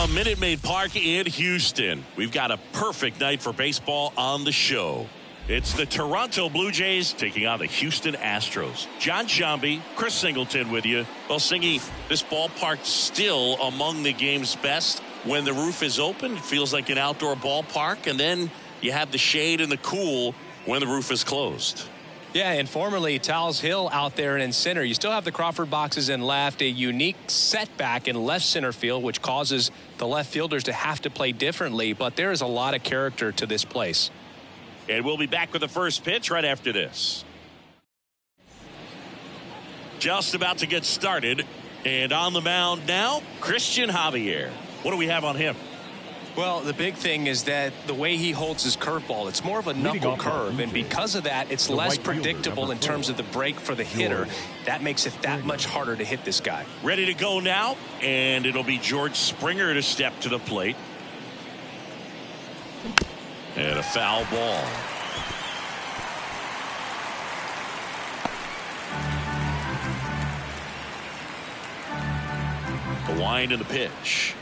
from Minute Maid Park in Houston. We've got a perfect night for baseball on the show. It's the Toronto Blue Jays taking on the Houston Astros. John Shambi, Chris Singleton with you. Well, Singy, this ballpark's still among the game's best. When the roof is open, it feels like an outdoor ballpark, and then you have the shade and the cool when the roof is closed. Yeah, and formerly Towles Hill out there in center. You still have the Crawford boxes in left, a unique setback in left center field, which causes the left fielders to have to play differently, but there is a lot of character to this place. And we'll be back with the first pitch right after this. Just about to get started, and on the mound now, Christian Javier. What do we have on him? Well, the big thing is that the way he holds his curveball, it's more of a knuckle curve, and because of that, it's less predictable in terms of the break for the hitter. That makes it that much harder to hit this guy. Ready to go now, and it'll be George Springer to step to the plate. And a foul ball. The wind and the pitch.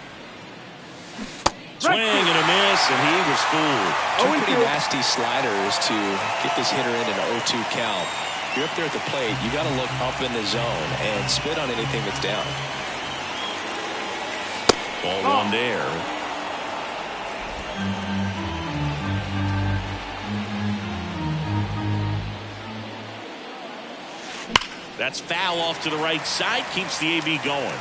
Swing and a miss, and he was fooled. Two pretty nasty sliders to get this hitter in an 0-2 count. If you're up there at the plate, you got to look up in the zone and spit on anything that's down. Ball one there. That's foul off to the right side, keeps the AB going.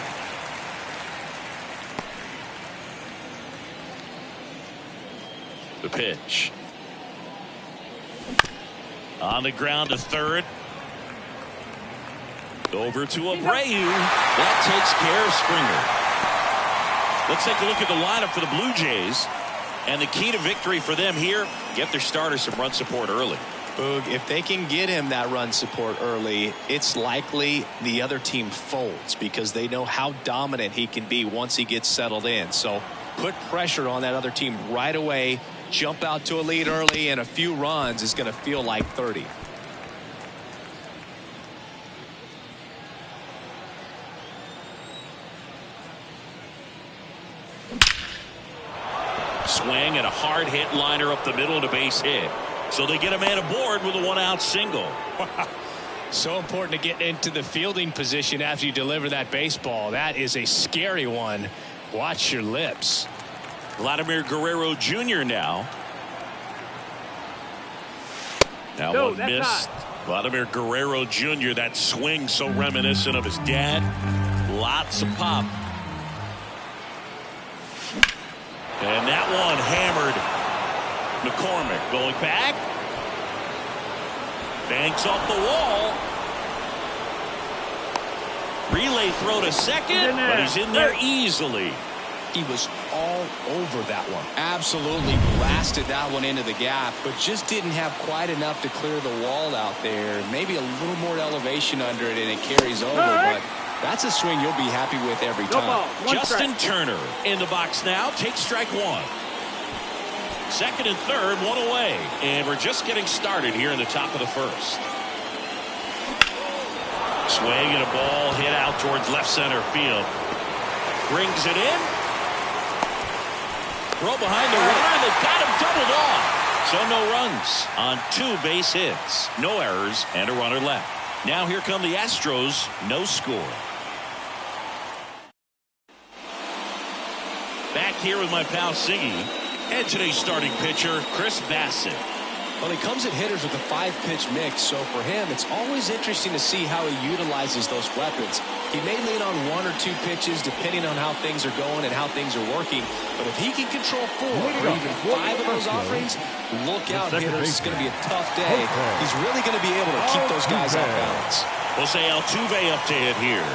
The pitch. On the ground to third. Over to Abreu. That takes care of Springer. Let's take a look at the lineup for the Blue Jays. And the key to victory for them here, get their starter some run support early. Boog, if they can get him that run support early, it's likely the other team folds because they know how dominant he can be once he gets settled in. So put pressure on that other team right away. Jump out to a lead early, and a few runs is going to feel like 30. Swing and a hard hit liner up the middle and a base hit. So they get a man aboard with a 1-out single. So important to get into the fielding position after you deliver that baseball. That is a scary one. Watch your lips. Vladimir Guerrero Jr. now. Now one missed. Vladimir Guerrero Jr. That swing so reminiscent of his dad. Lots of pop. And that one hammered. McCormick going back. Banks off the wall. Relay throw to second, but he's in there easily. He was all over that one. Absolutely blasted that one into the gap, but just didn't have quite enough to clear the wall out there. Maybe a little more elevation under it and it carries over, but that's a swing you'll be happy with every time. Justin Turner in the box now. Takes strike one. Second and third, one away. And we're just getting started here in the top of the first. Swing and a ball hit out towards left center field. Brings it in. Throw behind the runner. They've got him doubled off. So no runs on 2 base hits. No errors and a runner left. Now here come the Astros. No score. Back here with my pal Siggy. And today's starting pitcher, Chris Bassett. Well, he comes at hitters with a 5-pitch mix, so for him, it's always interesting to see how he utilizes those weapons. He may lean on 1 or 2 pitches depending on how things are going and how things are working, but if he can control 4 or even 5 of those offerings, look out, hitters. It's going to be a tough day. He's really going to be able to keep those guys off balance. Jose Altuve up to hit here.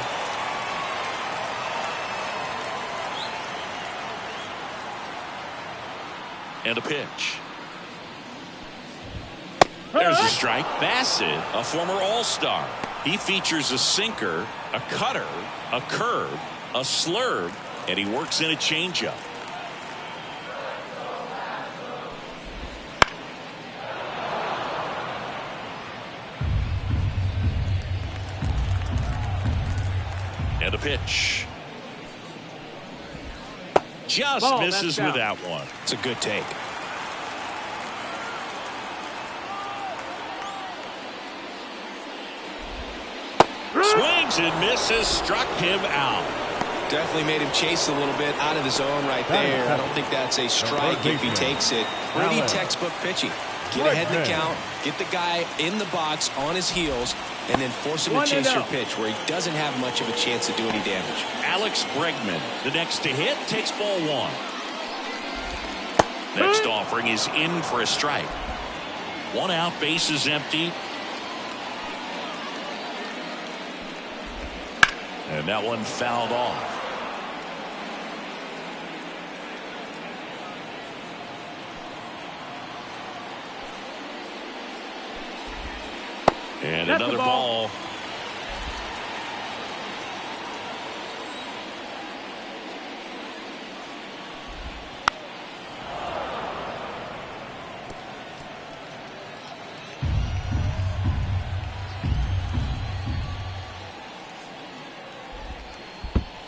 And a pitch. There's a strike. Bassett, a former All-Star. He features a sinker, a cutter, a curve, a slurve, and he works in a changeup. And a pitch. just misses with that one. It's a good take. Swings and misses, struck him out. Definitely made him chase a little bit out of the zone right there. I don't think that's a strike if he takes it. Pretty textbook pitching. Get ahead in the count, get the guy in the box on his heels, and then force him to chase your pitch where he doesn't have much of a chance to do any damage. Alex Bregman, the next to hit, takes ball one. Next offering is in for a strike. One out, bases empty. And that one fouled off. And another ball.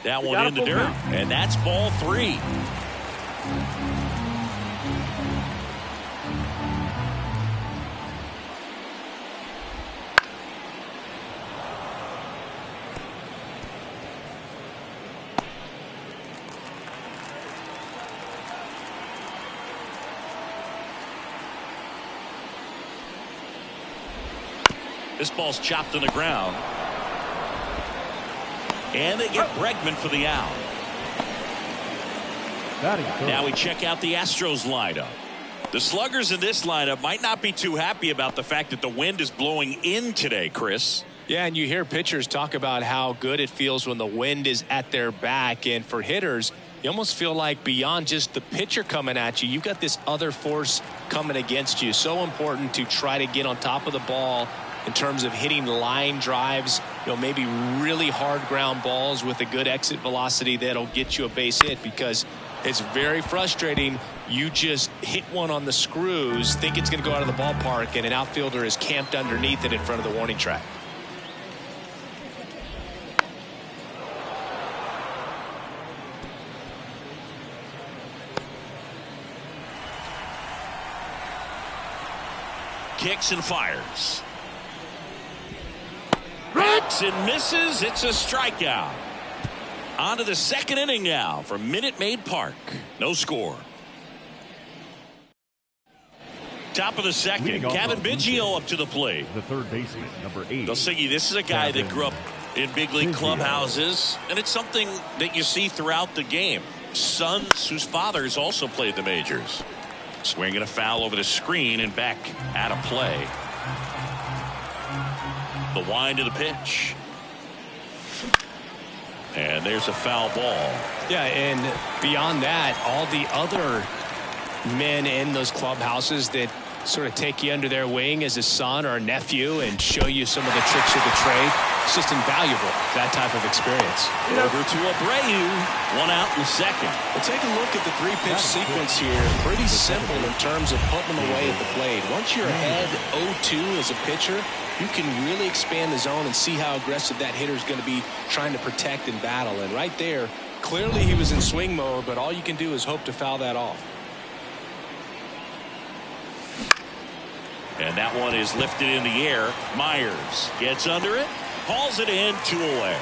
That one in the dirt, and that's ball three. This ball's chopped on the ground. And they get Bregman for the out. Now we check out the Astros lineup. The sluggers in this lineup might not be too happy about the fact that the wind is blowing in today, Chris. Yeah, and you hear pitchers talk about how good it feels when the wind is at their back. And for hitters, you almost feel like beyond just the pitcher coming at you, you've got this other force coming against you. So important to try to get on top of the ball in terms of hitting line drives, maybe really hard ground balls with a good exit velocity that'll get you a base hit, because it's very frustrating. You just hit one on the screws, think it's going to go out of the ballpark, and an outfielder is camped underneath it in front of the warning track. Kicks and fires. Rocks and misses. It's a strikeout. On to the second inning now from Minute Maid Park. No score. Top of the second. Kevin Biggio up to the plate. The third baseman, number 8. Dosigi, this is a guy that grew up in big league clubhouses, and it's something that you see throughout the game. Sons whose fathers also played the majors. Swinging a foul over the screen and back out of play. The wind of the pitch. And there's a foul ball. Yeah, and beyond that, all the other men in those clubhouses that sort of take you under their wing as a son or a nephew and show you some of the tricks of the trade. It's just invaluable, that type of experience. Over to Abreu. One out in the second. Well, take a look at the three-pitch sequence here. Pretty simple in terms of putting them away at the plate. Once you're ahead 0-2 as a pitcher, you can really expand the zone and see how aggressive that hitter is going to be trying to protect and battle. And right there, clearly he was in swing mode, but all you can do is hope to foul that off. And that one is lifted in the air. Myers gets under it, hauls it in, 2 away.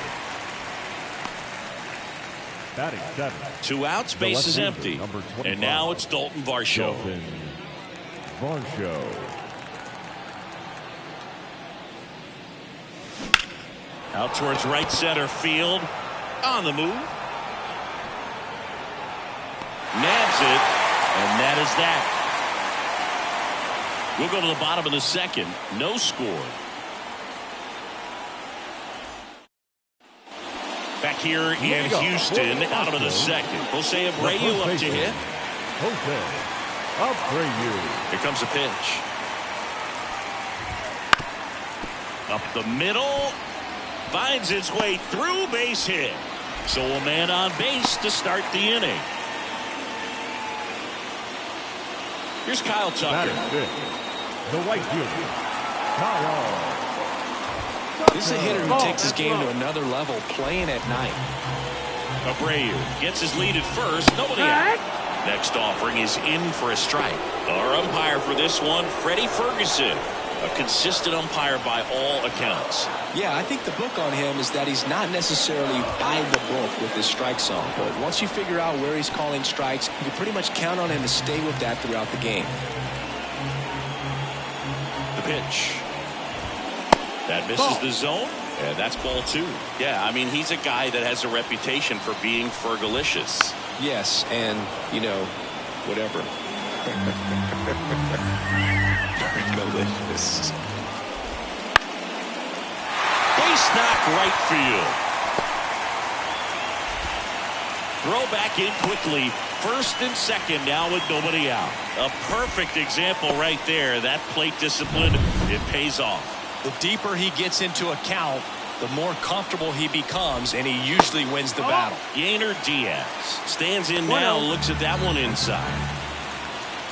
Batting 7. 2 outs, base is empty. And now it's Dalton Varsho. Out towards right center field. On the move. Nabs it. And that is that. We'll go to the bottom of the second. No score. Back here in Houston, bottom of the second. Jose Abreu up to hit. Jose Abreu. Here comes a pitch. Up the middle. Finds its way through, base hit. So a man on base to start the inning. Here's Kyle Tucker. The White Union, Kyle. This is a hitter who takes his game to another level, playing at night. Abreu gets his lead at first. Nobody out. Next offering is in for a strike. Our umpire for this one, Freddie Ferguson. A consistent umpire by all accounts. Yeah, I think the book on him is that he's not necessarily by the book with his strike zone. But once you figure out where he's calling strikes, you can pretty much count on him to stay with that throughout the game. The pitch. That misses the zone, and that's ball 2. Yeah, I mean, he's a guy that has a reputation for being Fergalicious. Yes, and, you know, whatever. Fergalicious. Base knock right field. Throw back in quickly. First and second now with nobody out. A perfect example right there. That plate discipline, it pays off. The deeper he gets into a count, the more comfortable he becomes, and he usually wins the battle. Yainer Diaz stands in now, looks at that one inside.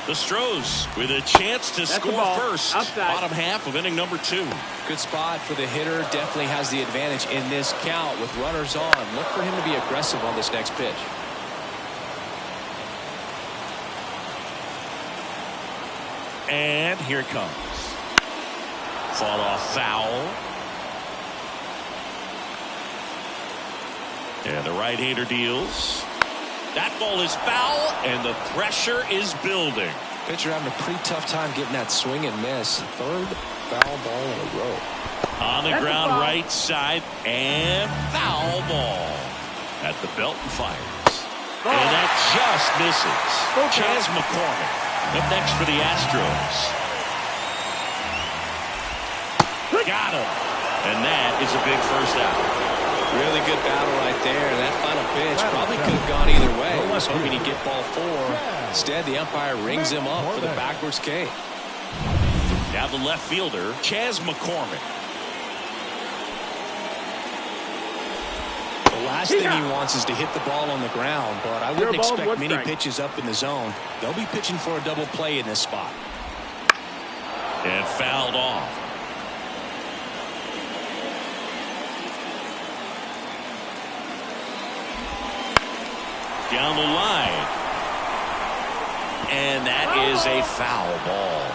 The Astros with a chance to score first. Bottom half of inning number 2. Good spot for the hitter. Definitely has the advantage in this count with runners on. Look for him to be aggressive on this next pitch. And here it comes. Fought off foul. And the right-hander deals. That ball is foul, and the pressure is building. Pitcher having a pretty tough time getting that swing and miss. Third foul ball in a row. On the ground, right side, and foul ball. At the belt and fires. And that just misses. Chas McCormick up next for the Astros. Got him. And that is a big first out. Really good battle right there. That final pitch probably could have gone either way. He was hoping he'd get ball 4. Instead, the umpire rings him up for the backwards K. Now the left fielder, Chas McCormick. The last thing he wants is to hit the ball on the ground, but I wouldn't expect many pitches up in the zone. They'll be pitching for a double play in this spot. And fouled off. Down the line. And that is a foul ball.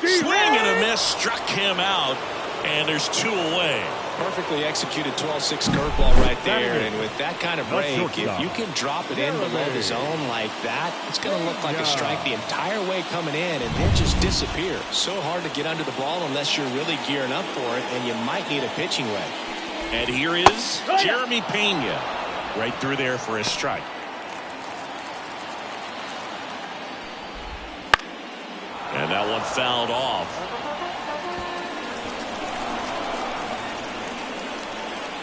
Swing and a miss struck him out. And there's 2 away. Perfectly executed 12-6 curveball right there. And with that kind of break, if you can drop it in below the zone like that, it's going to look like a strike the entire way coming in and then just disappear. So hard to get under the ball unless you're really gearing up for it, and you might need a pitching wedge. And here is Jeremy Pena right through there for a strike. And that one fouled off.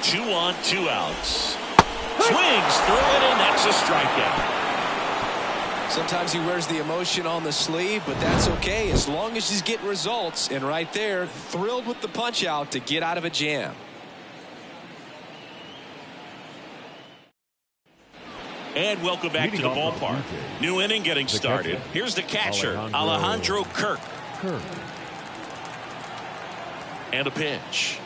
2 on, 2 outs. Swings through it, and that's a strikeout. Sometimes he wears the emotion on the sleeve, but that's okay as long as he's getting results. And right there, thrilled with the punch out to get out of a jam. And welcome back to the ballpark. New inning getting started. Here's the catcher, Alejandro Kirk. And a pitch.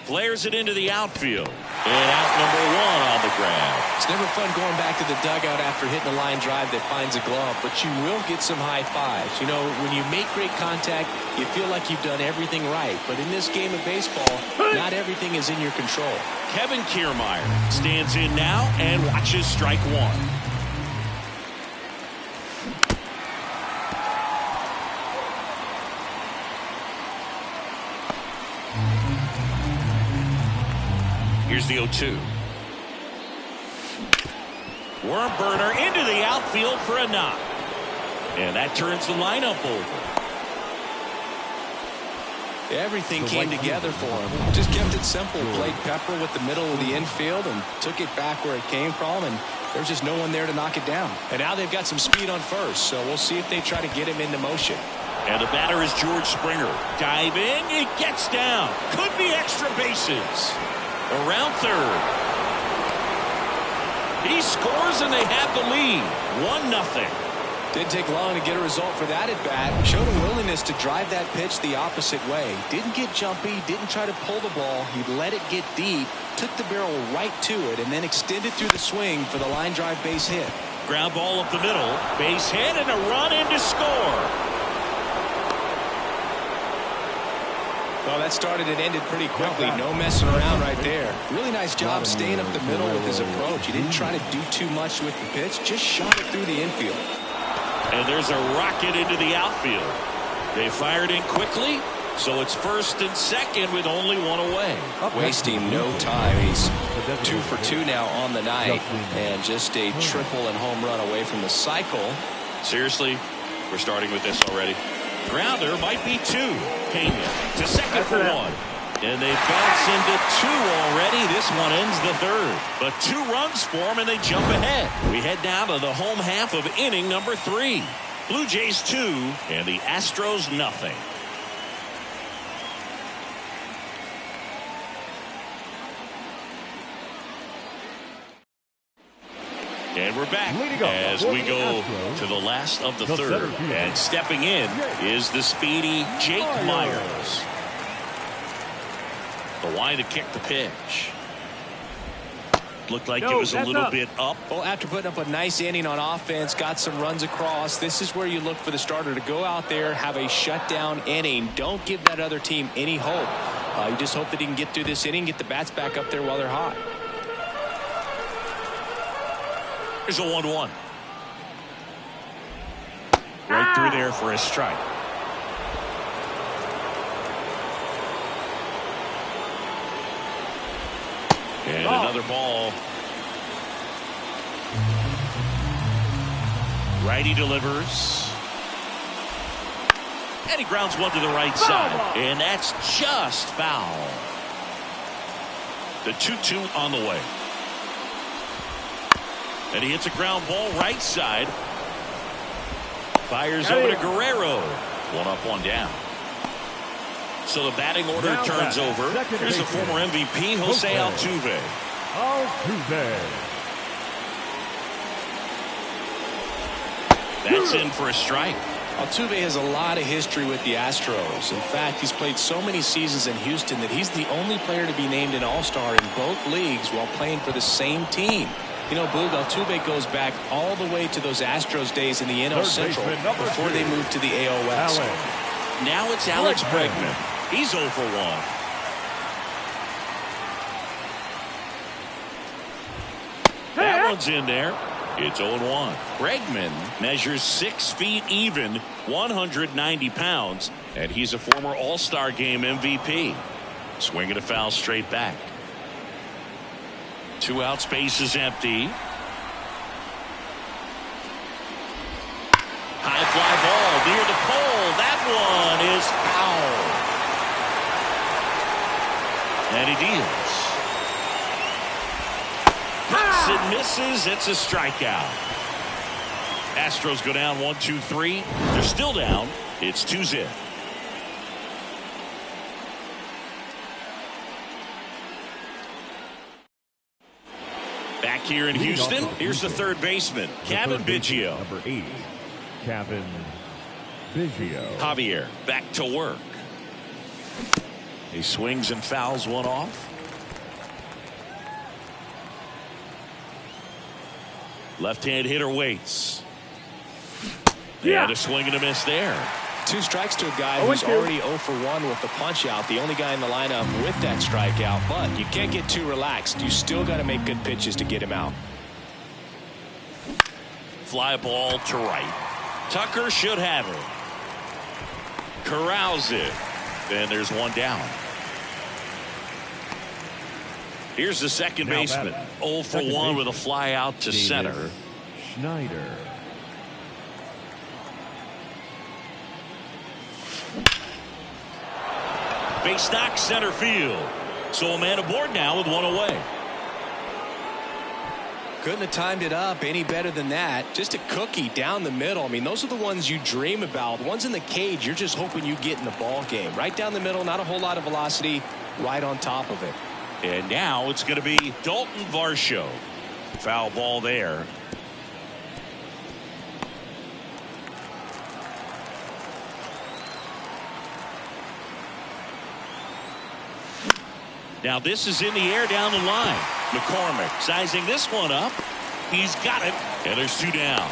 Flares it into the outfield. And out number 1 on the ground. It's never fun going back to the dugout after hitting a line drive that finds a glove, but you will get some high fives. You know, when you make great contact, you feel like you've done everything right. But in this game of baseball, not everything is in your control. Kevin Kiermaier stands in now and watches strike 1. Here's the 0-2. Worm burner into the outfield for a knock. And that turns the lineup over. Everything came together for him. Just kept it simple. Played pepper with the middle of the infield and took it back where it came from. And there's just no one there to knock it down. And now they've got some speed on first. So we'll see if they try to get him into motion. And the batter is George Springer. Diving. It gets down. Could be extra bases. Around third. He scores and they have the lead. 1-0. Didn't take long to get a result for that at bat. Showed a willingness to drive that pitch the opposite way. Didn't get jumpy, didn't try to pull the ball. He let it get deep, took the barrel right to it, and then extended through the swing for the line drive base hit. Ground ball up the middle, base hit, and a run in to score. Well, that started and ended pretty quickly. No messing around right there. Really nice job staying up the middle with his approach. He didn't try to do too much with the pitch, just shot it through the infield. And there's a rocket into the outfield. They fired in quickly, so it's first and second with only one away. Wasting no time. He's 2 for 2 now on the night, and just a triple and home run away from the cycle. Seriously, we're starting with this already. Grounder might be 2. Pena to second for 1. And they bounce into 2 already. This one ends the third. But 2 runs for them, and they jump ahead. We head down to the home half of inning number 3. Blue Jays 2 and the Astros nothing. And we're back as we go to the last of the third. And stepping in is the speedy Jake Myers. The line to kick the pitch. Looked like it was a little bit up. Well, after putting up a nice inning on offense, got some runs across, this is where you look for the starter to go out there, have a shutdown inning. Don't give that other team any hope. You just hope that he can get through this inning, get the bats back up there while they're hot. Here's a 1-1. Right through there for a strike. And another ball. Righty delivers. And he grounds one to the right side. And that's just foul. The 2-2 on the way. And he hits a ground ball right side. Fires over to Guerrero. 1 up, 1 down. So the batting order turns over. Here's the former MVP, Jose Altuve. That's in for a strike. Altuve has a lot of history with the Astros. In fact, he's played so many seasons in Houston that he's the only player to be named an All-Star in both leagues while playing for the same team. You know, Boog, Altuve goes back all the way to those Astros days in the NL Central before they moved to the AL West. Now it's Alex Bregman. He's 0 for 1. That one's in there. It's 0-1. Bregman measures 6 feet even, 190 pounds, and he's a former All-Star Game MVP. Swinging a foul straight back. 2 out, space is empty. High fly ball near the pole. That one is foul. And he deals. Hits and misses. It's a strikeout. Astros go down 1-2-3. They're still down. It's 2-0. Back here in Houston, here's the third baseman, Kevin Biggio. Number 8, Kevin Biggio. Javier back to work. He swings and fouls one off. Left-hand hitter waits. And a swing and a miss there. 2 strikes to a guy who's already 0 for 1 with the punch out. The only guy in the lineup with that strikeout. But you can't get too relaxed. You still got to make good pitches to get him out. Fly ball to right. Tucker should have it. Corrals it. Then there's one down. Here's the second baseman. 0 for 1 with a fly out to center. Schneider. Base knock center field. So a man aboard now with 1 away. Couldn't have timed it up any better than that. Just a cookie down the middle. I mean, those are the ones you dream about. The ones in the cage, you're just hoping you get in the ball game. Right down the middle, not a whole lot of velocity, right on top of it. And now it's going to be Dalton Varsho. Foul ball there. Now this is in the air down the line. McCormick sizing this one up. He's got it. And there's 2 down.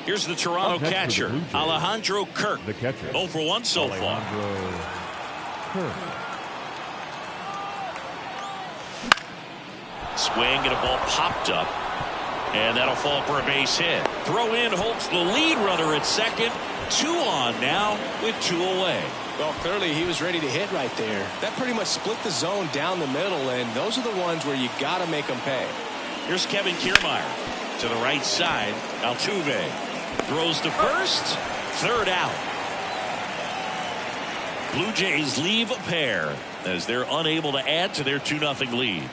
Here's the Toronto catcher, Alejandro Kirk. The catcher. 0 for 1 so far. Kirk. Swing and a ball popped up. And that'll fall for a base hit. Throw in holds the lead runner at second. 2 on now with 2 away. Well, clearly he was ready to hit right there. That pretty much split the zone down the middle, and those are the ones where you got to make them pay. Here's Kevin Kiermaier to the right side. Altuve throws to first. 3rd out. Blue Jays leave a pair as they're unable to add to their 2-0 lead.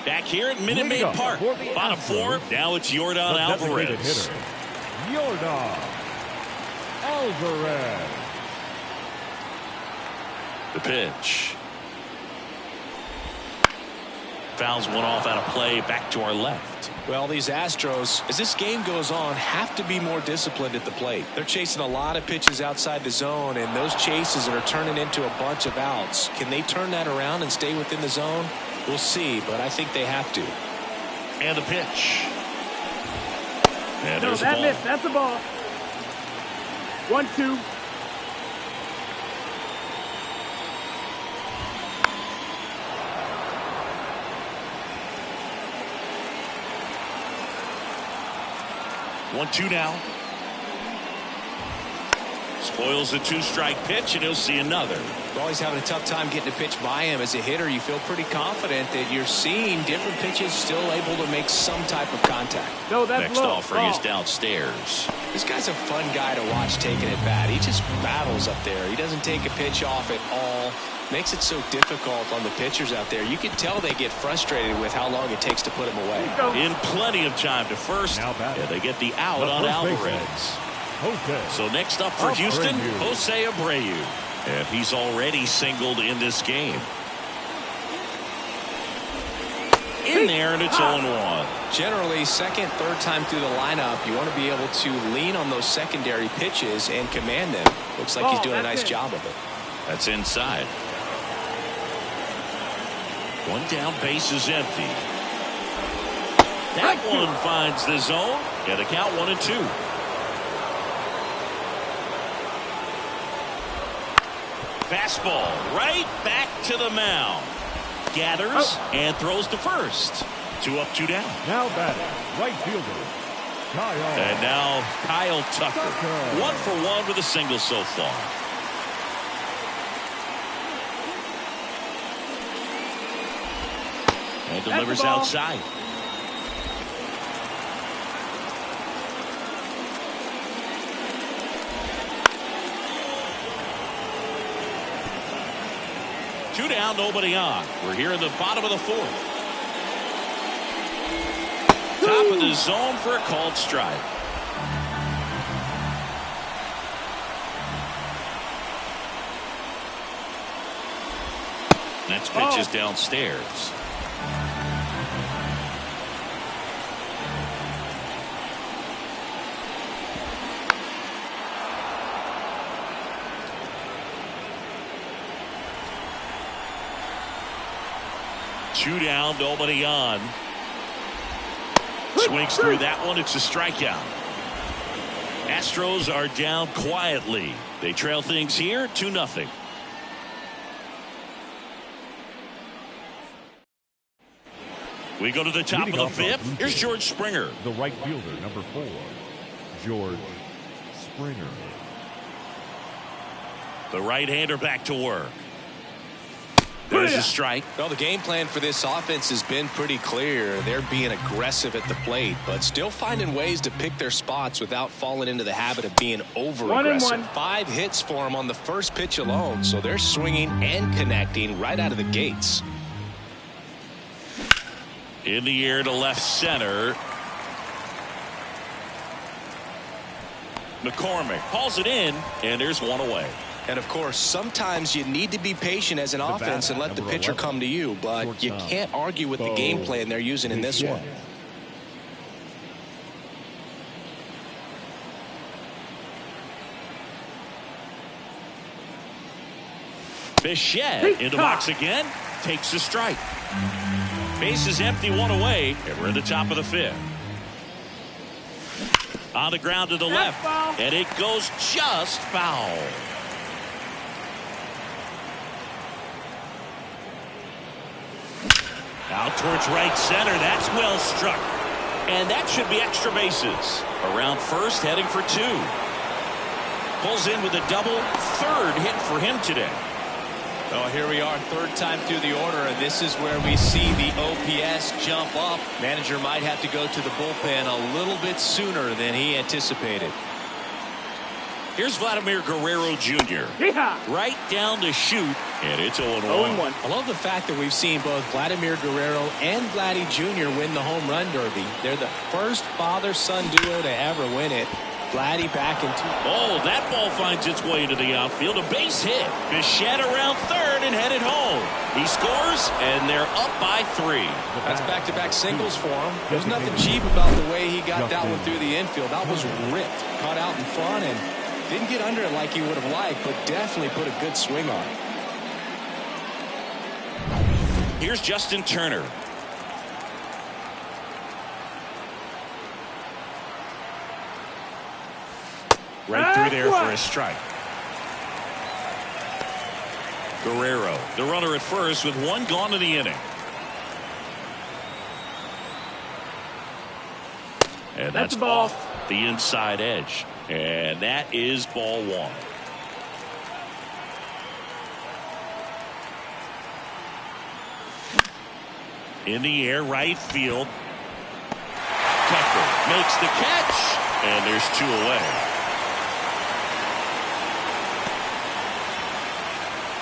Back here at Minute Maid Park. Bottom 4. Now it's Yordan Alvarez. Yordan Alvarez. The pitch. Fouls one off out of play. Back to our left. Well, these Astros, as this game goes on, have to be more disciplined at the plate. They're chasing a lot of pitches outside the zone, and those chases are turning into a bunch of outs. Can they turn that around and stay within the zone? We'll see, but I think they have to. And the pitch. And No, there's that a ball. missed. That's a ball. 1-2. One, 2 now. Spoils the 2-strike pitch, and he'll see another. Well, he's having a tough time getting a pitch by him. As a hitter, you feel pretty confident that you're seeing different pitches still able to make some type of contact. No, that's Next low. offering is downstairs. This guy's a fun guy to watch taking at bat. He just battles up there. He doesn't take a pitch off at all. Makes it so difficult on the pitchers out there. You can tell they get frustrated with how long it takes to put him away. In plenty of time to first. Yeah, they get the out on Alvarez. So next up for Houston, Jose Abreu. And he's already singled in this game. In there, and it's 0-1. Generally, second, third time through the lineup, you want to be able to lean on those secondary pitches and command them. Looks like he's doing a nice job of it. That's inside. 1 down, base is empty. That one finds the zone. Yeah, the count 1-2. Fastball right back to the mound. Gathers and throws to first. 2 up, 2 down. Now batting, right fielder, Kyle. And now Kyle Tucker. 1 for 1 with a single so far. And delivers outside. Two down, nobody on. We're here in the bottom of the 4th. Top of the zone for a called strike. Next pitch is downstairs. Two down, nobody on. Swings through that one. It's a strikeout. Astros are down quietly. They trail things here 2-0. We go to the top of the 5th. Here's George Springer. The right fielder, number 4, George Springer. The right-hander back to work. There's a strike. Well, the game plan for this offense has been pretty clear. They're being aggressive at the plate, but still finding ways to pick their spots without falling into the habit of being over-aggressive. 5 hits for them on the first pitch alone, so they're swinging and connecting right out of the gates. In the air to left center. McCormick hauls it in, and there's 1 away. And, of course, sometimes you need to be patient as an offense and let the pitcher come to you, but you can't argue with the game plan they're using in this one. Bichette in the box again. Takes the strike. Base is empty, one away, and we're in the top of the fifth. On the ground to the left, and it goes just foul. Out towards right center. That's well struck. And that should be extra bases. Around first, heading for two. Pulls in with a double. Third hit for him today. Oh, here we are, third time through the order, and this is where we see the OPS jump up. Manager might have to go to the bullpen a little bit sooner than he anticipated. Here's Vladimir Guerrero Jr. Right down to shoot, and it's 0-1. I love the fact that we've seen both Vladimir Guerrero and Vladdy Jr. win the home run derby. They're the first father-son duo to ever win it. Vladdy back in two. Oh, that ball finds its way into the outfield. A base hit. Bichette around third and headed home. He scores, and they're up by 3. That's back-to-back singles for him. There's nothing cheap about the way he got that one through the infield. That was ripped. Caught out in front and didn't get under it like he would have liked, but definitely put a good swing on it. Here's Justin Turner. Right through there for a strike. Guerrero, the runner at first with one gone in the inning. And that's off the inside edge. And that is ball 1. In the air, right field. Tucker makes the catch, and there's 2 away.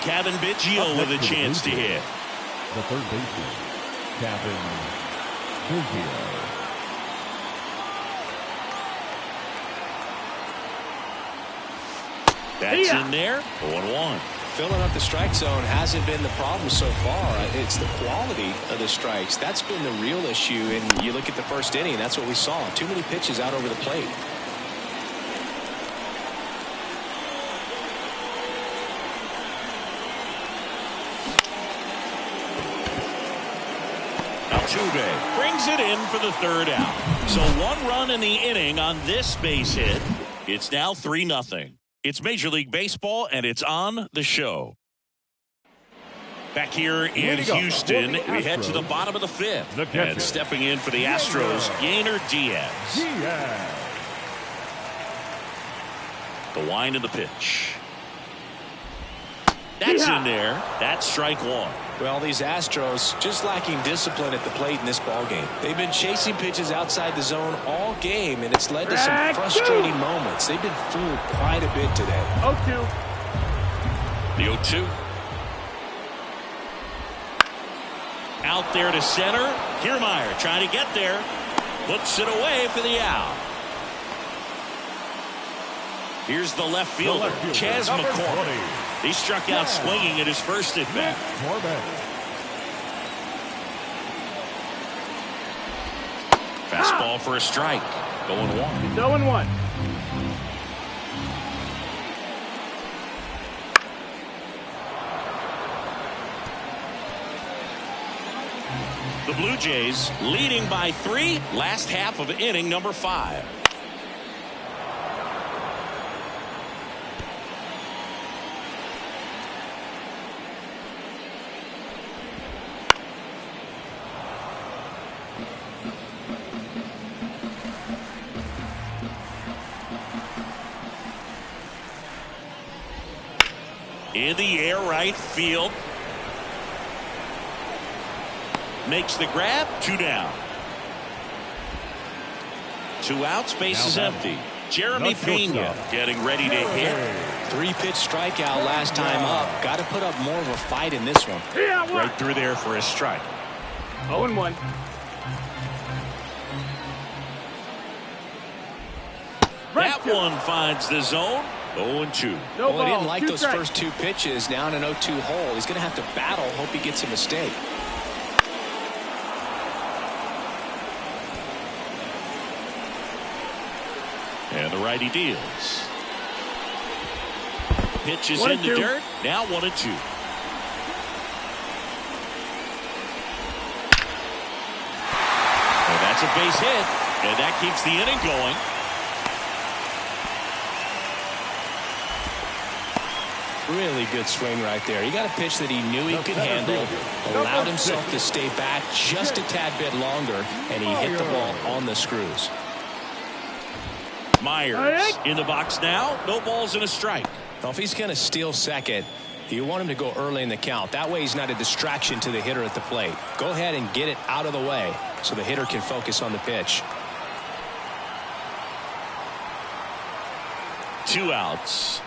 Kevin Biggio with a chance to hit. The third baseman, Kevin Biggio. That's in there. 0-1. Filling up the strike zone hasn't been the problem so far. It's the quality of the strikes. That's been the real issue. And you look at the first inning, that's what we saw. Too many pitches out over the plate. Altuve brings it in for the third out. So 1 run in the inning on this base hit. It's now 3-0. It's Major League Baseball, and it's on the show. Back here in Houston, we head to the bottom of the fifth. And stepping in for the Astros, Yainer Diaz. The wind of the pitch. That's in there. That's strike 1. Well, these Astros just lacking discipline at the plate in this ballgame. They've been chasing pitches outside the zone all game, and it's led to some frustrating moments. They've been fooled quite a bit today. 0-2. The 0-2. Out there to center. Kiermaier trying to get there. Puts it away for the out. Here's the left fielder, Chas McCormick. He struck out swinging at his first at bat. Fastball for a strike. Going 1. It's 0-1. The Blue Jays leading by 3. Last half of inning number 5. In the air, right field. Makes the grab. 2 down. 2 outs. Base is empty. Jeremy Pena getting ready to hit. 3-pitch strikeout last time up. Got to put up more of a fight in this one. Right through there for a strike. 0-1. That one finds the zone. 0-2. Well, he didn't like those first 2 pitches. Now in an 0-2 hole. He's going to have to battle. Hope he gets a mistake. And the righty deals. Pitch is in the dirt. Now 1-2. That's a base hit, and that keeps the inning going. Really good swing right there. He got a pitch that he knew he could handle, allowed himself to stay back just a tad bit longer, and he hit the ball on the screws. Myers in the box now. No balls and a strike. Well, if he's going to steal second, you want him to go early in the count. That way he's not a distraction to the hitter at the plate. Go ahead and get it out of the way so the hitter can focus on the pitch. 2 outs.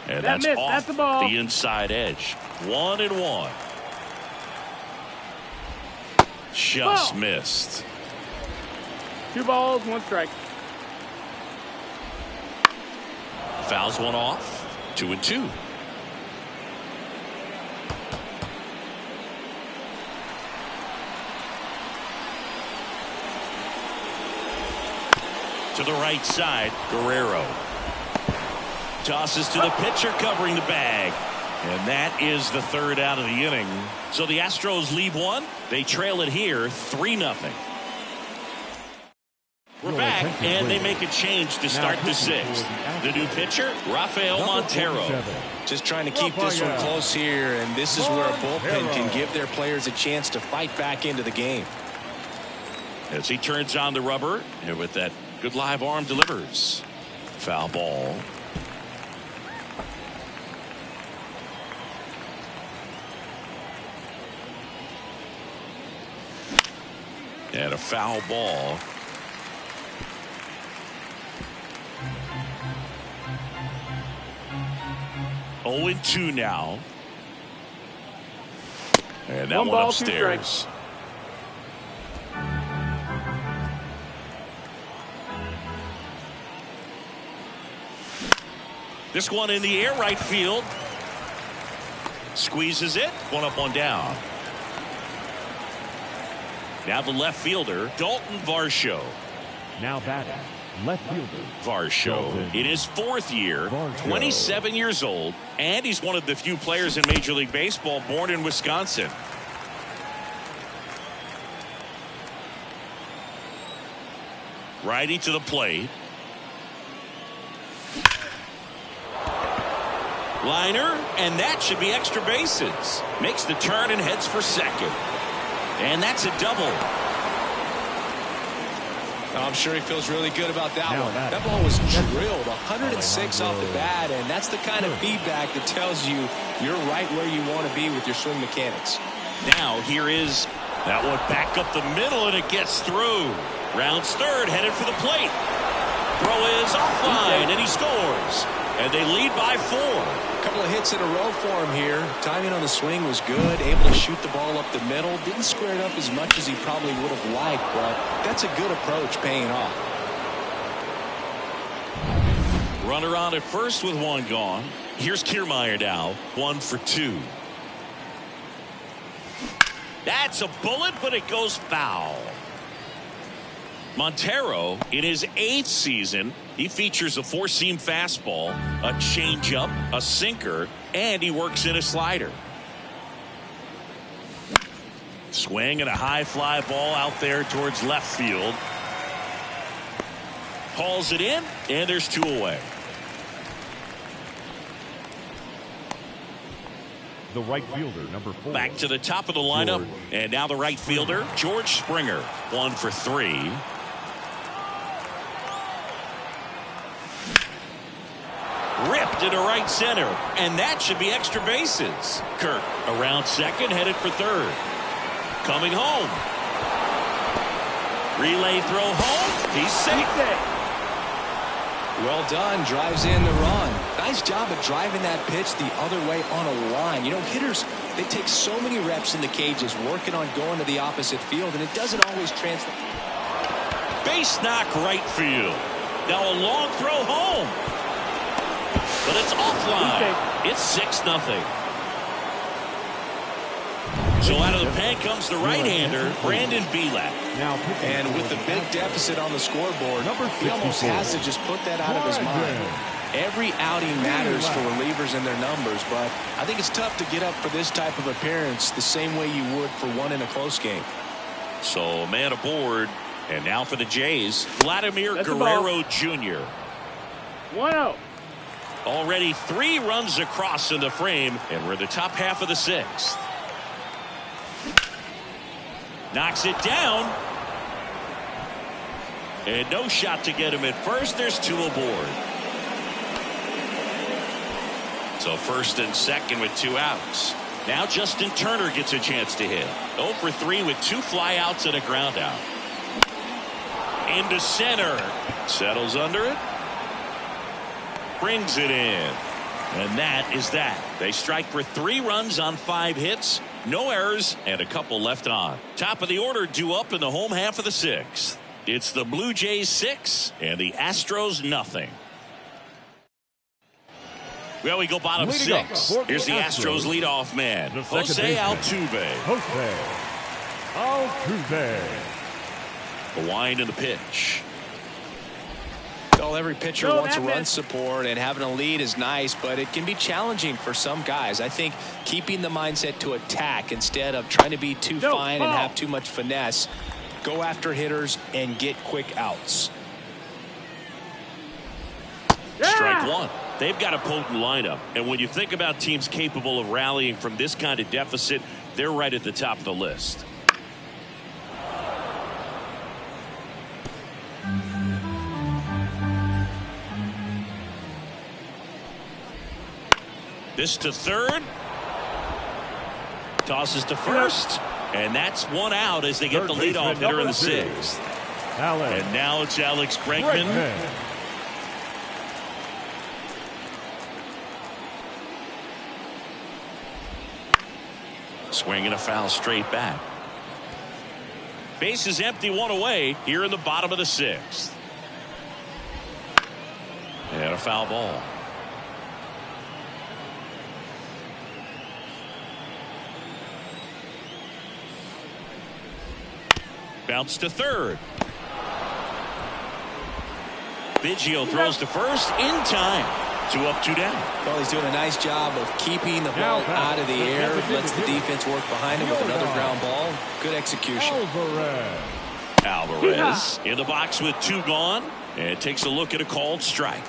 And That that's missed. off That's the ball. the inside edge. 1-1. Just Ball. missed. 2 balls, 1 strike. Fouls one off. 2-2. To the right side, Guerrero. Tosses to the pitcher covering the bag. And that is the 3rd out of the inning. So the Astros lead 1. They trail it here 3-0. We're back, and they make a change to start the 6th. The new pitcher, Rafael Montero. Just trying to keep this one close here, and this is where a bullpen can give their players a chance to fight back into the game. As he turns on the rubber, and with that good live arm delivers. Foul ball. And a foul ball. Oh, 0-2 now. And that 1 one ball, 2 upstairs. strikes. This one in the air, right field. Squeezes it. 1 up, 1 down. Now the left fielder, Dalton Varsho. Now batting, left fielder. Varsho in his 4th year, 27 years old, and he's one of the few players in Major League Baseball born in Wisconsin. Righty to the plate. Liner, and that should be extra bases. Makes the turn and heads for second. And that's a double. I'm sure he feels really good about that one. That ball was drilled 106 off the bat, and that's the kind of feedback that tells you you're right where you want to be with your swing mechanics. Now here is that one back up the middle, and it gets through. Rounds third, headed for the plate. Throw is offline, and he scores. And they lead by 4. A couple of hits in a row for him here. Timing on the swing was good. Able to shoot the ball up the middle. Didn't square it up as much as he probably would have liked, but that's a good approach, paying off. Runner on at first with 1 gone. Here's Kiermaier now. 1 for 2. That's a bullet, but it goes foul. Montero, in his 8th season, he features a 4-seam fastball, a changeup, a sinker, and he works in a slider. Swing and a high fly ball out there towards left field. Hauls it in, and there's 2 away. The right fielder, number 4. Back to the top of the lineup, and now the right fielder, George Springer. 1 for 3. Ripped into right center, and that should be extra bases. Kirk around second, headed for third. Coming home. Relay throw home. He's safe. Well done. Drives in the run. Nice job of driving that pitch the other way on a line. You know, hitters, they take so many reps in the cages working on going to the opposite field, and it doesn't always translate. Base knock right field. Now a long throw home. But it's offline. It's 6-0. So out of the pen comes the right-hander, Brandon Bielak. And with the big deficit on the scoreboard, he almost has to just put that out of his mind. Every outing matters for relievers and their numbers, but I think it's tough to get up for this type of appearance the same way you would for one in a close game. So man aboard. And now for the Jays, Vladimir That's Guerrero Jr. 1-0. Already 3 runs across in the frame, and we're in the top half of the 6th. Knocks it down. And no shot to get him at first. There's 2 aboard. So first and second with 2 outs. Now Justin Turner gets a chance to hit. 0 for 3 with 2 flyouts and a ground out. Into center. Settles under it. Brings it in. And that is that. They strike for 3 runs on 5 hits. No errors and a couple left on. Top of the order due up in the home half of the 6th. It's the Blue Jays 6 and the Astros nothing. Well, we go bottom Leading 6. up, Here's the Astros leadoff man, Jose Altuve. Jose Altuve. The wind and the pitch. Well, every pitcher wants a run support, and having a lead is nice, but it can be challenging for some guys. I think keeping the mindset to attack instead of trying to be too fine and have too much finesse. Go after hitters and get quick outs. Strike 1. They've got a potent lineup, and when you think about teams capable of rallying from this kind of deficit, they're right at the top of the list. This to third. Tosses to first. And that's 1 out as they get the leadoff hitter in the 6th. And now it's Alex Bregman. Swinging a foul straight back. Base is empty, 1 away here in the bottom of the 6th. And a foul ball. Bounce to third. Biggio throws to first in time. 2 up, 2 down. Well, he's doing a nice job of keeping the ball out of the air. Lets the defense work behind him with another ground ball. Good execution. Alvarez in the box with 2 gone. And takes a look at a called strike.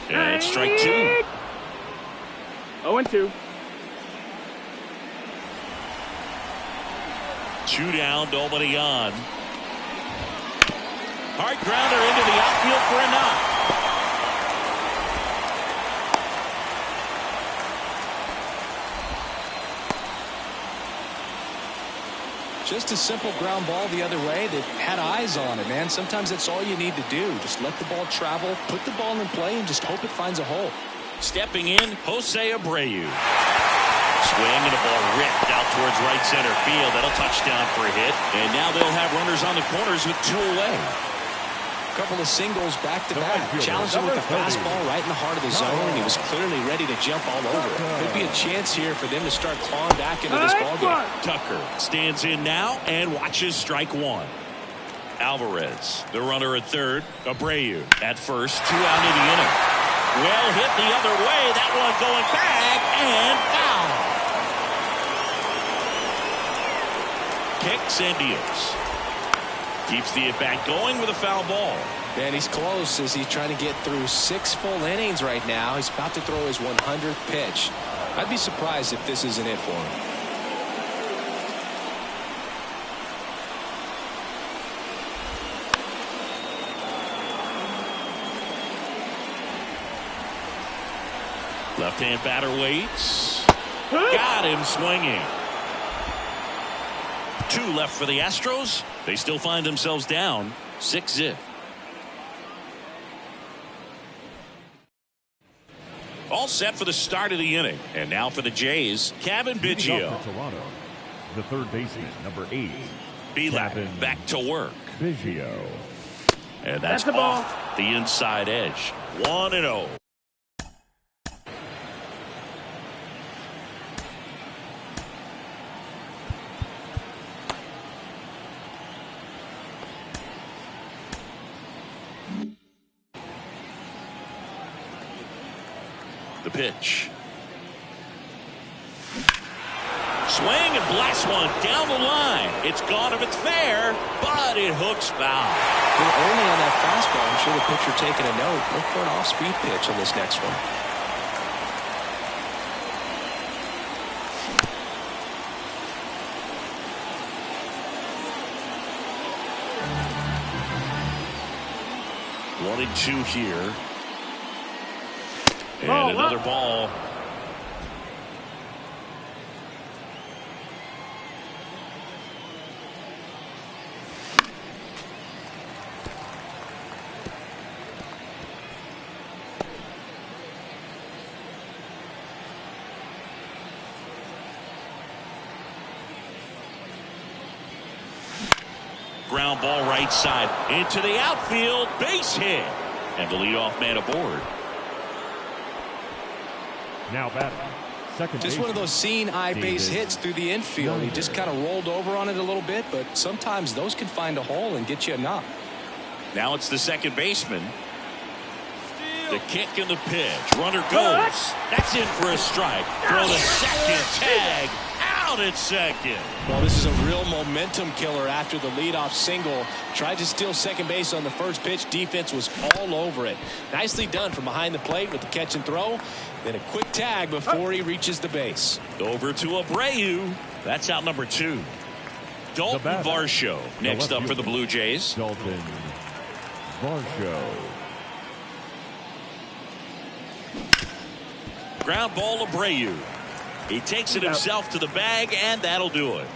And strike 2. 0-2. 2 down, nobody on. Hard grounder into the outfield for a knock. Just a simple ground ball the other way that had eyes on it, man. Sometimes that's all you need to do. Just let the ball travel, put the ball in play, and just hope it finds a hole. Stepping in, Jose Abreu. Swing and a ball ripped out towards right center field. That'll touchdown for a hit. And now they'll have runners on the corners with 2 away. A couple of singles back-to-back. Challenged him with a fastball right in the heart of the zone. He was clearly ready to jump all over it. Could be a chance here for them to start clawing back into this ballgame. Tucker stands in now and watches strike 1. Alvarez, the runner at third. Abreu at first. 2 out in the inning. Well hit the other way. That one going back and foul. Kicks and deals. Keeps the at-bat going with a foul ball. Man, he's close as he's trying to get through 6 full innings right now. He's about to throw his 100th pitch. I'd be surprised if this isn't it for him. Left-hand batter waits. Got him swinging. 2 left for the Astros. They still find themselves down 6-0. All set for the start of the inning. And now for the Jays, Kevin Biggio. Toronto, the third baseman, number 8. Belak back to work. Biggio. And that's off the inside edge. 1-0. The pitch. Swing and blast one down the line. It's gone if it's fair, but it hooks foul. They're early on that fastball. I'm sure the pitcher taking a note. Look for an off-speed pitch on this next one. One and two here. And another ball. Ground ball right side into the outfield, base hit, and the leadoff man aboard. Now batting, second Just baseman, one of those seeing eye base hits through the infield. He just kind of rolled over on it a little bit, but sometimes those can find a hole and get you a knock. Now it's the second baseman. The kick and the pitch. Runner goes. That's in for a strike. Throw the second. Tag. Out at second. Well, this is a real momentum killer after the leadoff single. Tried to steal second base on the first pitch. Defense was all over it. Nicely done from behind the plate with the catch and throw. Then a quick tag before he reaches the base. Over to Abreu. That's out number 2. Dalton Varsho next up for the Blue Jays. Dalton Varsho. Ground ball Abreu. He takes it himself to the bag, and that'll do it.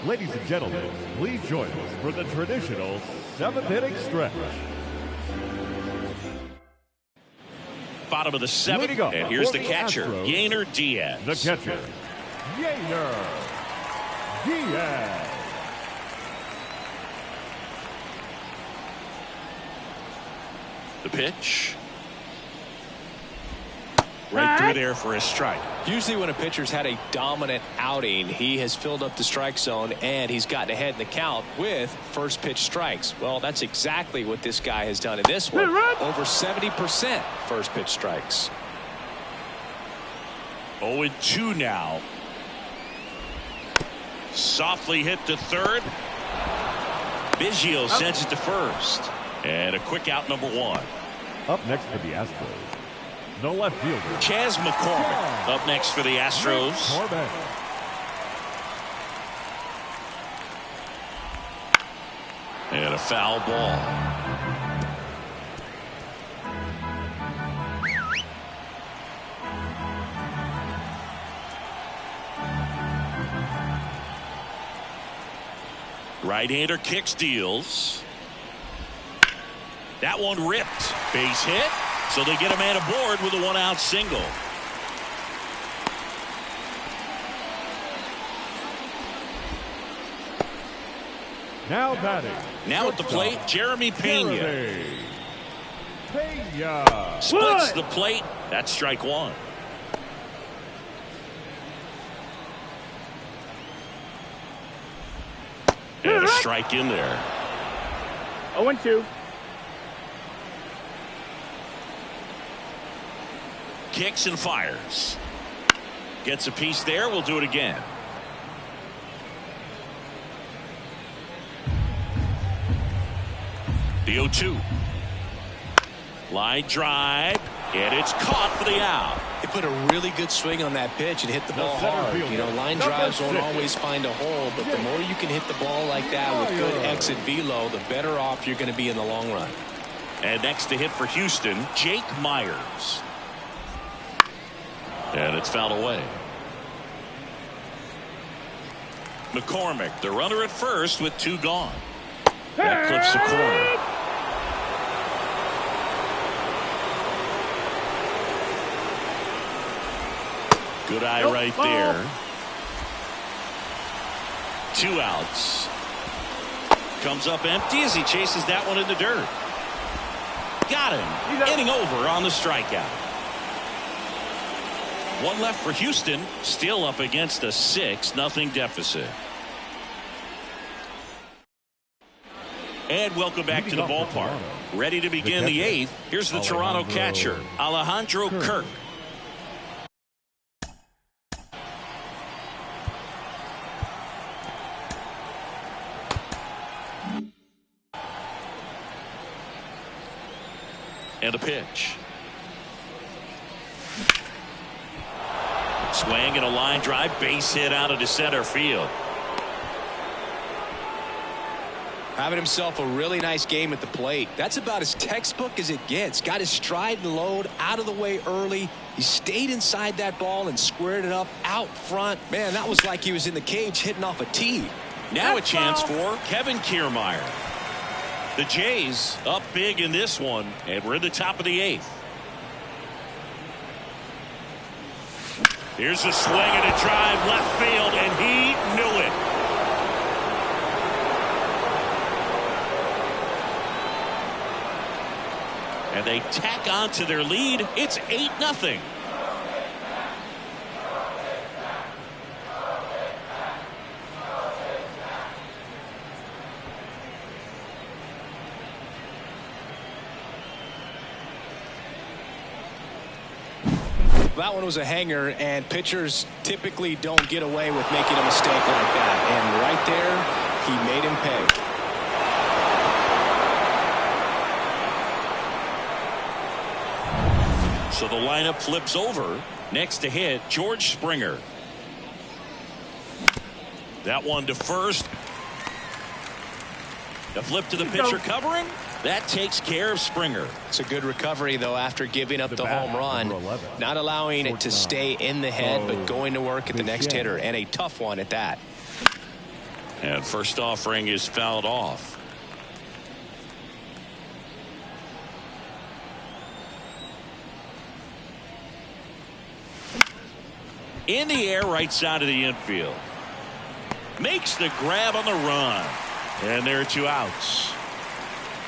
Ladies and gentlemen, please join us for the traditional 7th inning stretch. Bottom of the 7th, and here's the catcher, Yainer Diaz. The catcher, Yainer Diaz. The pitch. Right through there for a strike. Usually when a pitcher's had a dominant outing, he has filled up the strike zone and he's gotten ahead in the count with first pitch strikes. Well, that's exactly what this guy has done in this one. Over 70% first pitch strikes. 0-2 now. Softly hit to third. Biggio sends it to first. And a quick out, number 1. Up next for the Astros, the left fielder, Chas McCormick. Up next for the Astros. McCormick. And a foul ball. Right-hander kicks, deals. That one ripped. Base hit. So they get a man aboard with a 1-out single. Now batting. Now at the plate, Jeremy Pena. Pena. Splits the plate. That's strike 1. And a strike in there. 0-2. Kicks and fires. Gets a piece there. We'll do it again. The 0-2. Line drive. And it's caught for the out. He put a really good swing on that pitch and hit the ball hard. You know, line drives don't always find a hole, but the more you can hit the ball like that with good exit velo, the better off you're going to be in the long run. And next to hit for Houston, Jake Myers. And it's fouled away. McCormick, the runner at first with 2 gone. That clips the corner. Good eye right there. 2 outs. Comes up empty as he chases that one in the dirt. Got him. Inning over on the strikeout. 1 left for Houston, still up against a 6-0 deficit. And welcome back to the ballpark. Ready to begin the 8th. Here's the Toronto catcher, Alejandro Kirk. And the pitch. Swing and a line drive, base hit out into center field. Having himself a really nice game at the plate. That's about as textbook as it gets. Got his stride and load out of the way early. He stayed inside that ball and squared it up out front. Man, that was like he was in the cage hitting off a tee. Now a chance for Kevin Kiermaier. The Jays up big in this one, and we're in the top of the 8th. Here's a swing and a drive left field, and he knew it. And they tack on to their lead. It's 8-0. That one was a hanger, and pitchers typically don't get away with making a mistake like that. And right there, he made him pay. So the lineup flips over. Next to hit, George Springer. That one to first. The flip to the pitcher covering. That takes care of Springer. It's a good recovery, though, after giving up the home run. Not allowing it to stay in the head, but going to work at the next hitter. And a tough one at that. And first offering is fouled off. In the air, right side of the infield. Makes the grab on the run. And there are 2 outs.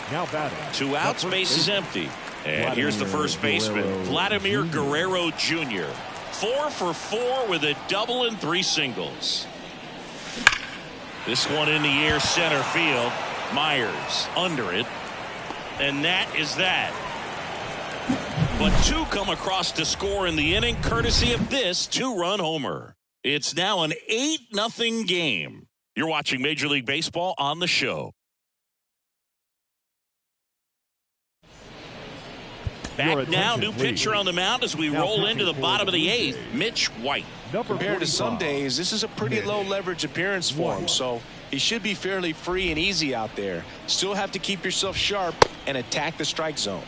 Now batting. 2 outs, base is empty. And here's the first baseman, Vladimir Guerrero Jr. 4 for 4 with a double and 3 singles. This one in the air, center field. Myers under it. And that is that. But 2 come across to score in the inning, courtesy of this 2-run homer. It's now an 8-0 game. You're watching Major League Baseball on the show. Back now, new pitcher on the mound as we roll into the bottom of the 8th, Mitch White. Compared to some days, this is a pretty low leverage appearance for him, so he should be fairly free and easy out there. Still have to keep yourself sharp and attack the strike zone.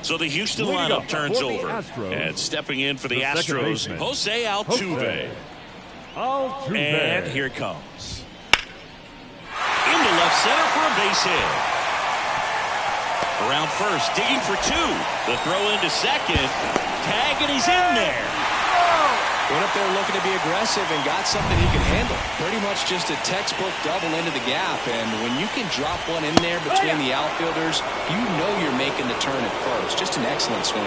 So the Houston lineup turns over, and stepping in for the Astros, Jose Altuve. And here it comes. Into left center for a base hit. Around first, digging for 2. The throw into second. Tag, and he's in there. Went up there looking to be aggressive and got something he can handle. Pretty much just a textbook double into the gap. And when you can drop one in there between the outfielders, you know you're making the turn at first. Just an excellent swing.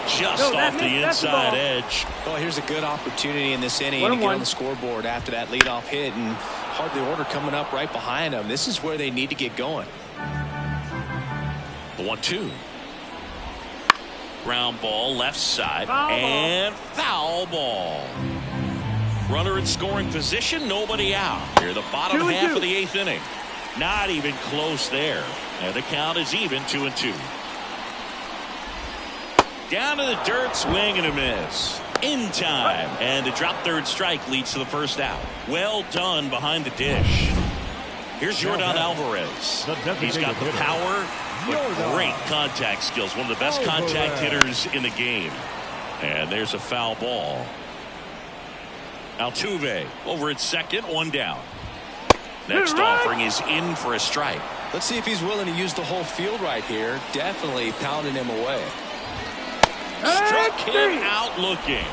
Just off the inside edge. Well, here's a good opportunity in this inning to get on the scoreboard after that leadoff hit, and hardly order coming up right behind them. This is where they need to get going. The 1-2. Ground ball left side and foul ball. Runner in scoring position, nobody out. Here the bottom half of the 8th inning. Not even close there. And the count is even 2-2. Down to the dirt, swing and a miss. In time, and the drop third strike leads to the first out. Well done behind the dish. Here's Yordan Alvarez. He's got the power, but great contact skills. One of the best contact hitters in the game. And there's a foul ball. Altuve over at second, 1 down. Next offering is in for a strike. Let's see if he's willing to use the whole field right here. Definitely pounding him away. Struck him out looking.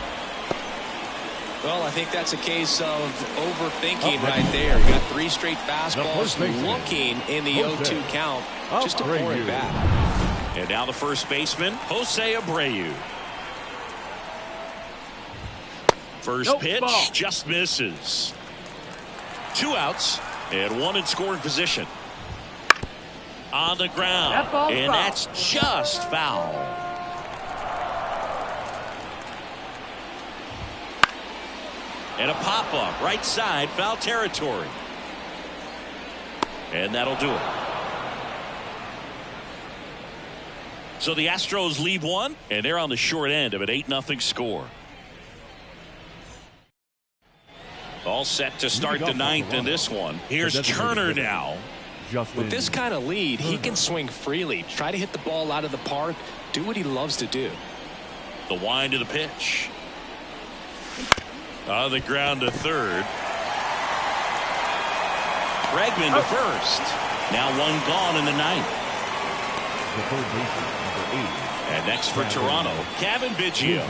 Well, I think that's a case of overthinking right there. You got 3 straight fastballs looking in the 0-2 count. Just to pour it back. And now the first baseman, Jose Abreu. First pitch just misses. 2 outs and 1 in scoring position. On the ground. And that's just foul. And a pop-up right side, foul territory. And that'll do it. So the Astros lead one, and they're on the short end of an 8-0 score. All set to start the ninth in this one. Here's Turner now. With this kind of lead, he can swing freely, try to hit the ball out of the park, do what he loves to do. The wind to the pitch. On the ground to third. Bregman to first. Now one gone in the ninth. The third baseman, number 8. And next for Toronto, Kevin Biggio.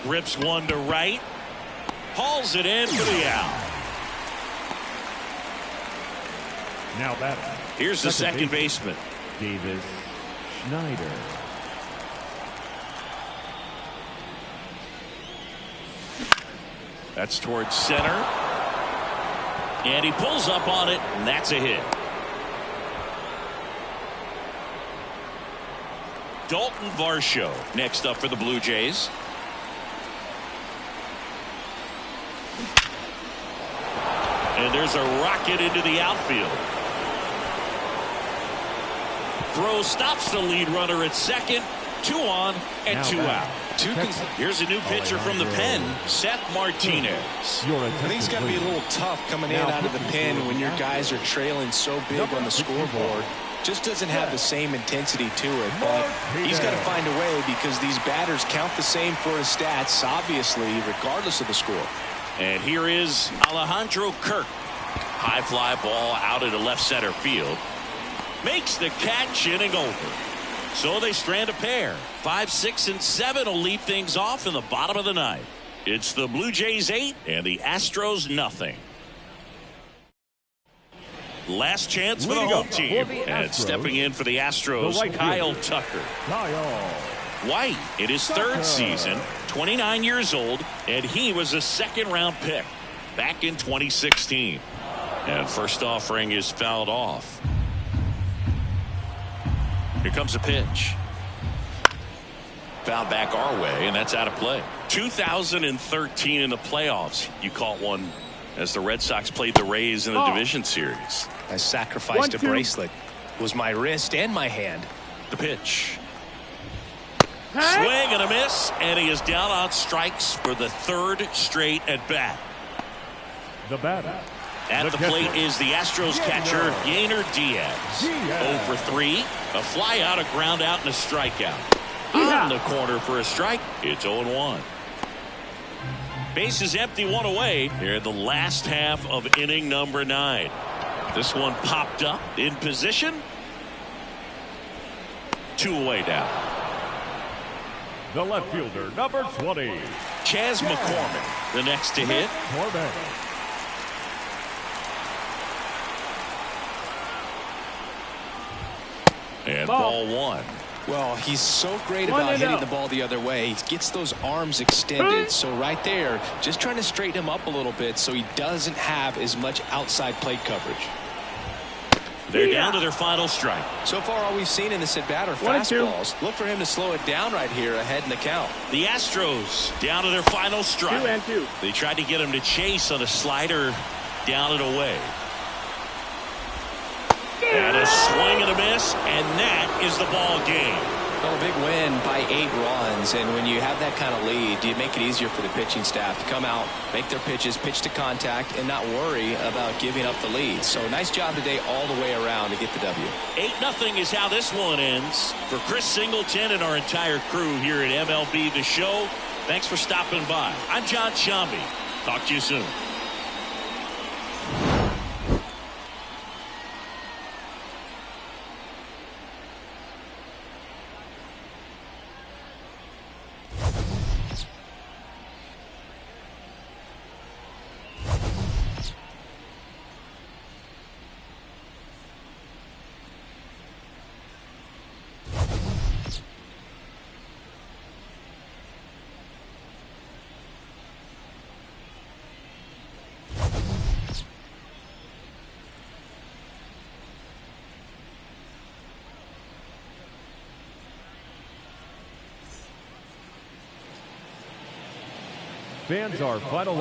Rips one to right. Hauls it in for the out. Now batting. Here's the second baseman. Davis Schneider. That's towards center. And he pulls up on it, and that's a hit. Dalton Varsho next up for the Blue Jays. And there's a rocket into the outfield. Throw stops the lead runner at second. 2 on and now 2 out. Here's a new pitcher from the pen, Seth Martinez. I think it's got to be a little tough coming in out of the pen when your guys are trailing so big on the scoreboard. Just doesn't have the same intensity to it, but he's got to find a way because these batters count the same for his stats, obviously, regardless of the score. And here is Alejandro Kirk. High fly ball out into left center field. Makes the catch, inning over. So they strand a pair. 5, 6, and 7 will lead things off in the bottom of the ninth. It's the Blue Jays 8 and the Astros nothing. Last chance for the home team. And stepping in for the Astros, Kyle Tucker. White in his third season, 29 years old, and he was a second-round pick back in 2016. And first offering is fouled off. Here comes a pitch. Fouled back our way, and that's out of play. 2013 in the playoffs, you caught one as the Red Sox played the Rays in the division series. I sacrificed a bracelet. It was my wrist and my hand. The pitch. Swing and a miss, and he is down on strikes for the third straight at bat. The batter. At the plate is the Astros catcher, Yainer Diaz. 0 for 3. A fly out, a ground out, and a strikeout. On the corner for a strike. It's 0-1. Base is empty, 1 away. Here in the last half of inning number 9. This one popped up in position. 2 away now. The left fielder, number 20. Chas McCormick, the next to hit. And ball 1. Well, he's so great about hitting the ball the other way. He gets those arms extended. So right there, just trying to straighten him up a little bit so he doesn't have as much outside plate coverage. They're down to their final strike. So far, all we've seen in this at-bat are fastballs. Look for him to slow it down right here ahead in the count. The Astros down to their final strike. 2-2. They tried to get him to chase on a slider down and away. And a swing and a miss, and that is the ball game. Well, a big win by 8 runs, and when you have that kind of lead, you make it easier for the pitching staff to come out, make their pitches, pitch to contact, and not worry about giving up the lead. So nice job today all the way around to get the W. 8-0 is how this one ends. For Chris Singleton and our entire crew here at MLB The Show, thanks for stopping by. I'm John Shambi. Talk to you soon. Fans are finalizing.